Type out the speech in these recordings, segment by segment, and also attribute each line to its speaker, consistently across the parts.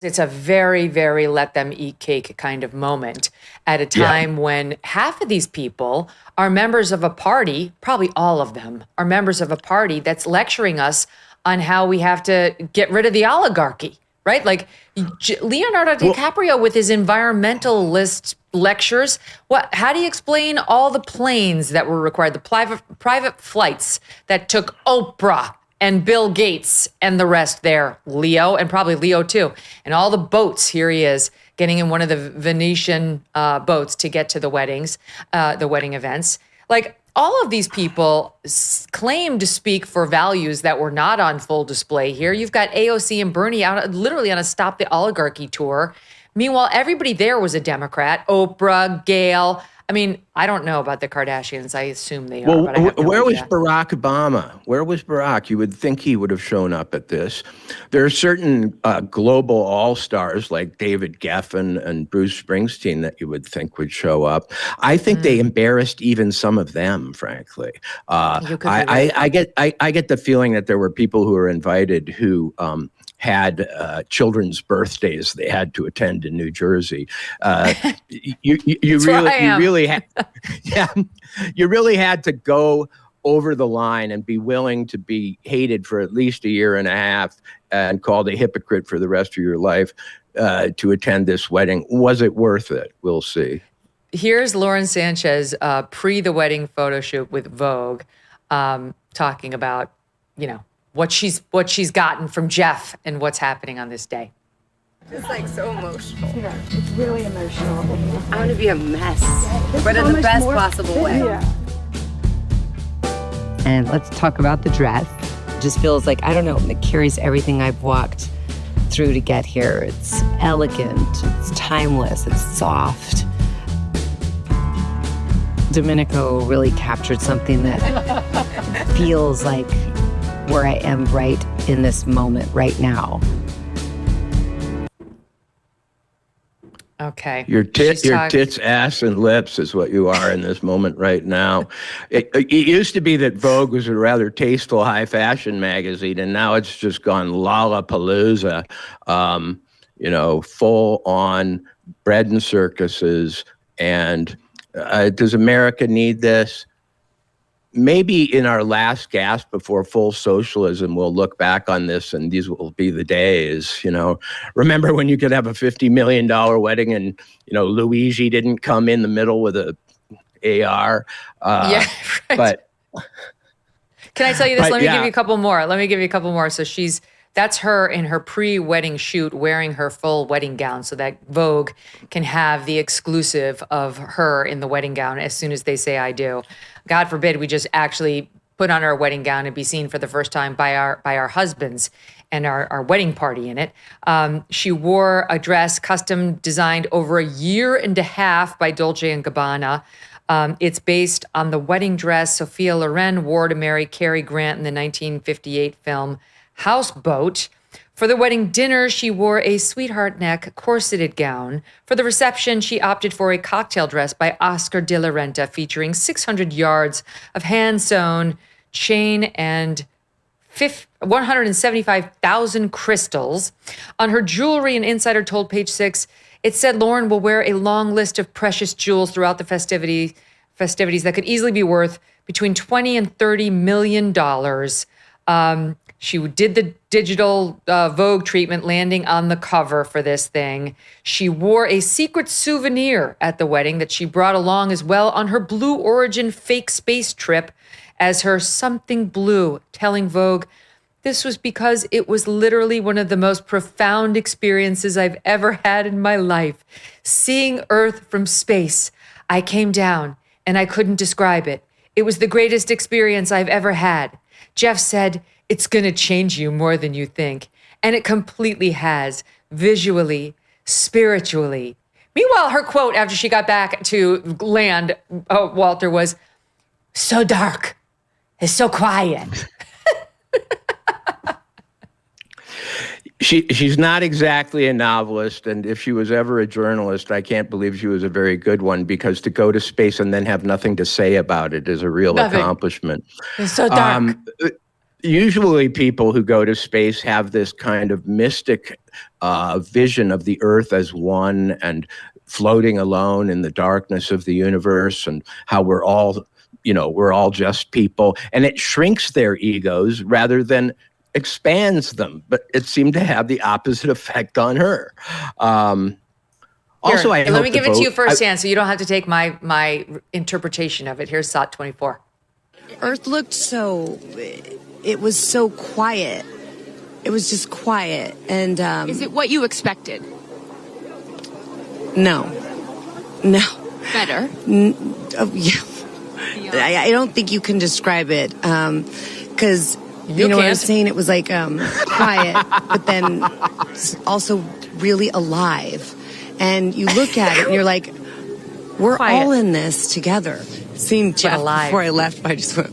Speaker 1: It's a very, very let them eat cake kind of moment at a time when half of these people are members of a party, probably all of them are members of a party that's lecturing us on how we have to get rid of the oligarchy, right? Like Leonardo DiCaprio with his environmentalist lectures. How do you explain all the planes that were required, the private flights that took Oprah and Bill Gates and the rest there, Leo, and probably Leo too, and all the boats. Here he is getting in one of the Venetian boats to get to the weddings, the wedding events. Like all of these people claim to speak for values that were not on full display here. You've got AOC and Bernie out literally on a Stop the Oligarchy tour. Meanwhile, everybody there was a Democrat, Oprah, Gayle. I mean, I don't know about the Kardashians. I assume they are. But I have no
Speaker 2: where was
Speaker 1: idea.
Speaker 2: Barack Obama? Where was Barack? You would think he would have shown up at this. There are certain global all-stars like David Geffen and Bruce Springsteen that you would think would show up. I think they embarrassed even some of them, frankly. I get the feeling that there were people who were invited who had children's birthdays they had to attend in New Jersey. You really had to go over the line and be willing to be hated for at least a year and a half and called a hypocrite for the rest of your life to attend this wedding. Was it worth it? We'll see.
Speaker 1: Here's Lauren Sanchez pre the wedding photo shoot with Vogue, talking about, what she's gotten from Jeff and what's happening on this day.
Speaker 3: It's like so emotional.
Speaker 4: Yeah, it's really emotional.
Speaker 3: I want to be a mess, but in the best possible way.
Speaker 4: Yeah.
Speaker 5: And let's talk about the dress. It just feels like, I don't know, it carries everything I've walked through to get here. It's elegant, it's timeless, it's soft. Domenico really captured something that feels like where I am right in this moment, right now.
Speaker 1: Okay.
Speaker 2: Your tits, ass, and lips is what you are in this moment right now. It used to be that Vogue was a rather tasteful high fashion magazine, and now it's just gone Lollapalooza, full on bread and circuses. And does America need this? Maybe in our last gasp before full socialism, we'll look back on this and these will be the days, Remember when you could have a $50 million wedding and, Luigi didn't come in the middle with a AR?
Speaker 1: Yeah, right.
Speaker 2: But
Speaker 1: can I tell you this? Let me give you a couple more. So that's her in her pre-wedding shoot wearing her full wedding gown so that Vogue can have the exclusive of her in the wedding gown as soon as they say I do. God forbid we just actually put on our wedding gown and be seen for the first time by our husbands and our wedding party in it. She wore a dress custom designed over a year and a half by Dolce & Gabbana. It's based on the wedding dress Sophia Loren wore to marry Cary Grant in the 1958 film Houseboat. For the wedding dinner, she wore a sweetheart neck corseted gown. For the reception, she opted for a cocktail dress by Oscar de la Renta featuring 600 yards of hand-sewn chain and 175,000 crystals. On her jewelry, an insider told Page Six, it said Lauren will wear a long list of precious jewels throughout the festivities that could easily be worth between $20 and $30 million. She did the digital Vogue treatment, landing on the cover for this thing. She wore a secret souvenir at the wedding that she brought along as well on her Blue Origin fake space trip as her something blue, telling Vogue, this was because it was literally one of the most profound experiences I've ever had in my life. Seeing Earth from space, I came down and I couldn't describe it. It was the greatest experience I've ever had. Jeff said, it's going to change you more than you think. And it completely has, visually, spiritually. Meanwhile, her quote after she got back to land, Walter, was, so dark. It's so quiet.
Speaker 2: She's not exactly a novelist, and if she was ever a journalist, I can't believe she was a very good one, because to go to space and then have nothing to say about it is a real accomplishment.
Speaker 1: It's so dark.
Speaker 2: Usually people who go to space have this kind of mystic vision of the earth as one and floating alone in the darkness of the universe, and how we're all just people. And it shrinks their egos rather than expands them. But it seemed to have the opposite effect on her. Also,
Speaker 1: let me give it to you firsthand, so you don't have to take my interpretation of it. Here's SOT 24.
Speaker 4: Earth looked it was so quiet. It was just quiet. And
Speaker 6: is it what you expected?
Speaker 4: No.
Speaker 6: Better?
Speaker 4: Yeah. I don't think you can describe it. Because, you know what I'm saying? It was like quiet, but then also really alive. And you look at it and you're like, we're all in this together. Seeing Jeff before I left, I just went,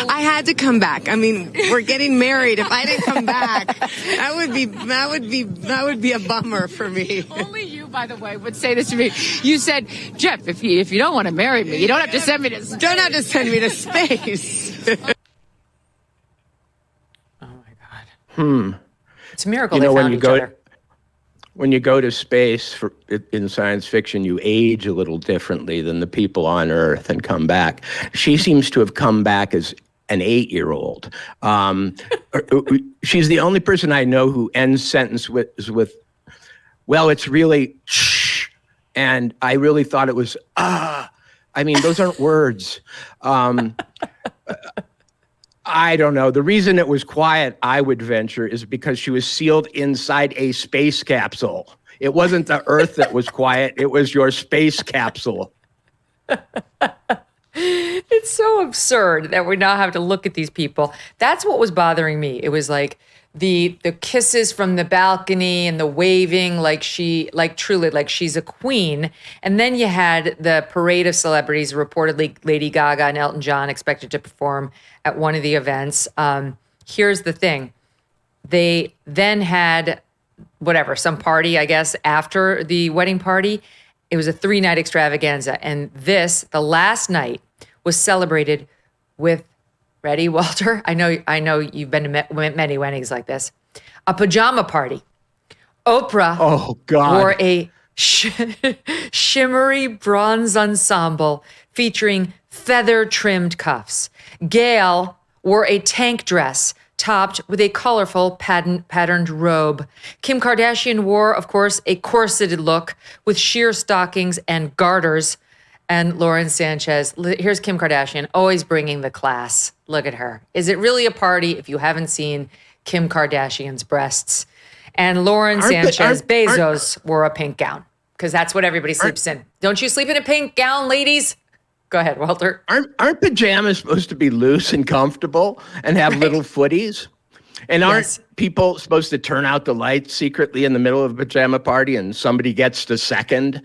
Speaker 4: I had to come back. I mean, we're getting married. If I didn't come back, that would be a bummer for me.
Speaker 6: Only you, by the way, would say this to me. You said, Jeff, if you don't want to marry me, you don't have to send me to space.
Speaker 4: Don't have to send me to space.
Speaker 1: Oh my God. It's a miracle they
Speaker 2: when
Speaker 1: found
Speaker 2: you
Speaker 1: each
Speaker 2: go
Speaker 1: other.
Speaker 2: when you go to space in science fiction, you age a little differently than the people on Earth and come back. She seems to have come back as an 8-year-old. She's the only person I know who ends sentence with, well, it's really shh, and I really thought it was ah. I mean, those aren't words. I don't know. The reason it was quiet, I would venture, is because she was sealed inside a space capsule. It wasn't the Earth that was quiet. It was your space capsule.
Speaker 1: It's so absurd that we now have to look at these people. That's what was bothering me. It was like the kisses from the balcony and the waving like truly like she's a queen. And then you had the parade of celebrities, reportedly Lady Gaga and Elton John expected to perform at one of the events. Here's the thing. They then had some party, I guess, after the wedding party. It was a 3-night extravaganza. And the last night, was celebrated with, ready, Walter? I know you've been to many weddings like this. A pajama party. Oprah wore a shimmery bronze ensemble featuring feather-trimmed cuffs. Gayle wore a tank dress topped with a colorful patterned robe. Kim Kardashian wore, of course, a corseted look with sheer stockings and garters. And Lauren Sanchez, here's Kim Kardashian, always bringing the class. Look at her. Is it really a party if you haven't seen Kim Kardashian's breasts? And Lauren Sanchez, Bezos, wore a pink gown because that's what everybody sleeps in. Don't you sleep in a pink gown, ladies? Go ahead, Walter.
Speaker 2: Aren't pajamas supposed to be loose and comfortable and have little footies? And aren't people supposed to turn out the lights secretly in the middle of a pajama party and somebody gets to second?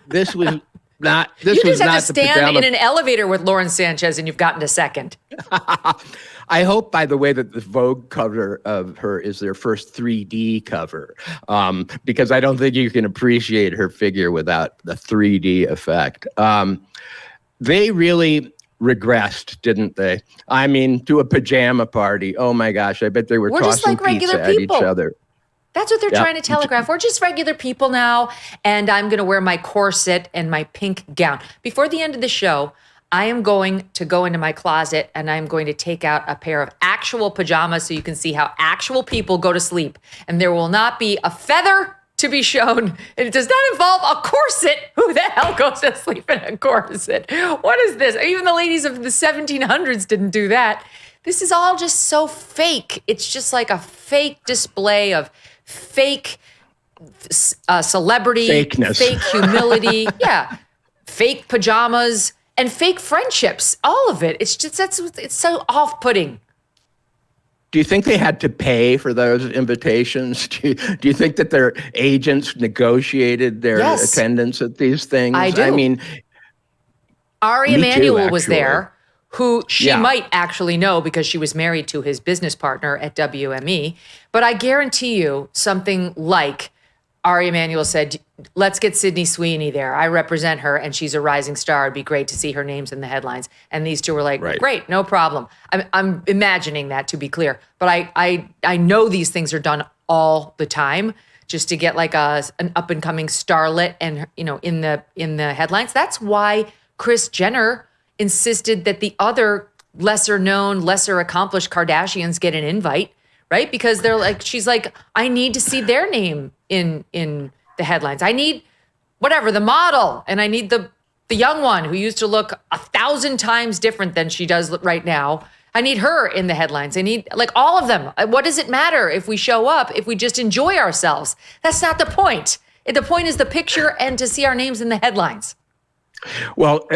Speaker 2: This was not. This
Speaker 1: you
Speaker 2: was
Speaker 1: just have
Speaker 2: not
Speaker 1: to stand in an elevator with Lauren Sanchez and you've gotten to second.
Speaker 2: I hope, by the way, that the Vogue cover of her is their first 3D cover, because I don't think you can appreciate her figure without the 3D effect. They really regressed, didn't they? I mean, to a pajama party. Oh my gosh, I bet they were tossing
Speaker 1: just like
Speaker 2: pizza
Speaker 1: regular
Speaker 2: at
Speaker 1: people.
Speaker 2: each other.
Speaker 1: That's what they're trying to telegraph. We're just regular people now, and I'm going to wear my corset and my pink gown. Before the end of the show, I am going to go into my closet, and I'm going to take out a pair of actual pajamas so you can see how actual people go to sleep. And there will not be a feather to be shown. And it does not involve a corset. Who the hell goes to sleep in a corset? What is this? Even the ladies of the 1700s didn't do that. This is all just so fake. It's just like a fake display of fake celebrity,
Speaker 2: fakeness,
Speaker 1: fake humility, fake pajamas, and fake friendships. All of it. It's just it's so off-putting.
Speaker 2: Do you think they had to pay for those invitations? Do you think that their agents negotiated their attendance at these things?
Speaker 1: I do.
Speaker 2: I mean,
Speaker 1: Ari Emanuel was there, who she might actually know because she was married to his business partner at WME. But I guarantee you something like Ari Emanuel said, let's get Sydney Sweeney there. I represent her and she's a rising star. It'd be great to see her names in the headlines. And these two were like, great, no problem. I'm imagining that, to be clear. But I know these things are done all the time just to get like an up and coming starlet and, in the headlines. That's why Kris Jenner insisted that the other lesser known, lesser accomplished Kardashians get an invite, right? Because she's like, I need to see their name in the headlines. I need whatever, the model, and I need the young one who used to look 1,000 times different than she does right now. I need her in the headlines. I need all of them. What does it matter if we show up, if we just enjoy ourselves? That's not the point. The point is the picture and to see our names in the headlines.
Speaker 2: Well,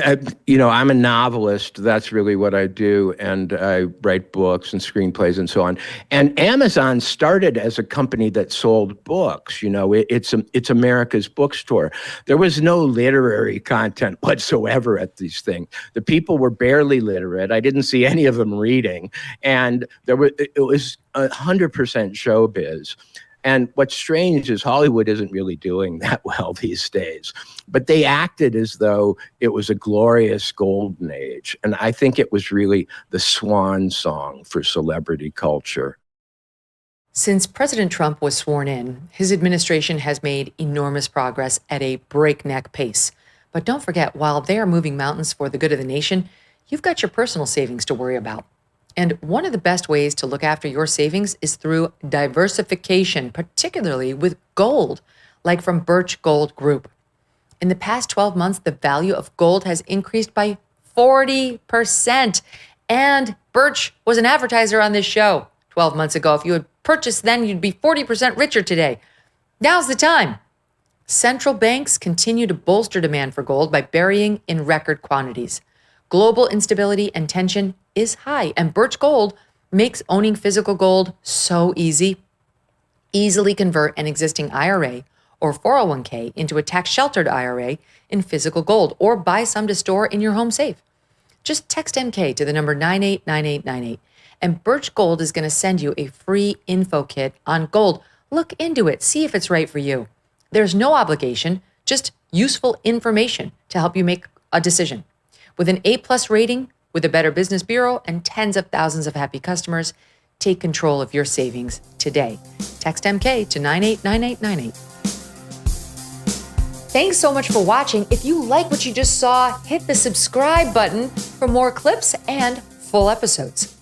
Speaker 2: I'm a novelist. That's really what I do. And I write books and screenplays and so on. And Amazon started as a company that sold books. It's America's bookstore. There was no literary content whatsoever at these things. The people were barely literate. I didn't see any of them reading. And it was 100% showbiz. And what's strange is Hollywood isn't really doing that well these days. But they acted as though it was a glorious golden age. And I think it was really the swan song for celebrity culture.
Speaker 1: Since President Trump was sworn in, his administration has made enormous progress at a breakneck pace. But don't forget, while they are moving mountains for the good of the nation, you've got your personal savings to worry about. And one of the best ways to look after your savings is through diversification, particularly with gold, like from Birch Gold Group. In the past 12 months, the value of gold has increased by 40%. And Birch was an advertiser on this show 12 months ago. If you had purchased then, you'd be 40% richer today. Now's the time. Central banks continue to bolster demand for gold by burying in record quantities. Global instability and tension is high, and Birch Gold makes owning physical gold so easy. Easily convert an existing IRA or 401k into a tax-sheltered IRA in physical gold, or buy some to store in your home safe. Just text MK to the number 989898, and Birch Gold is going to send you a free info kit on gold. Look into it, see if it's right for you. There's no obligation, just useful information to help you make a decision. With an A+ rating, with a Better Business Bureau, and tens of thousands of happy customers, take control of your savings today. Text MK to 989898. Thanks so much for watching. If you like what you just saw, hit the subscribe button for more clips and full episodes.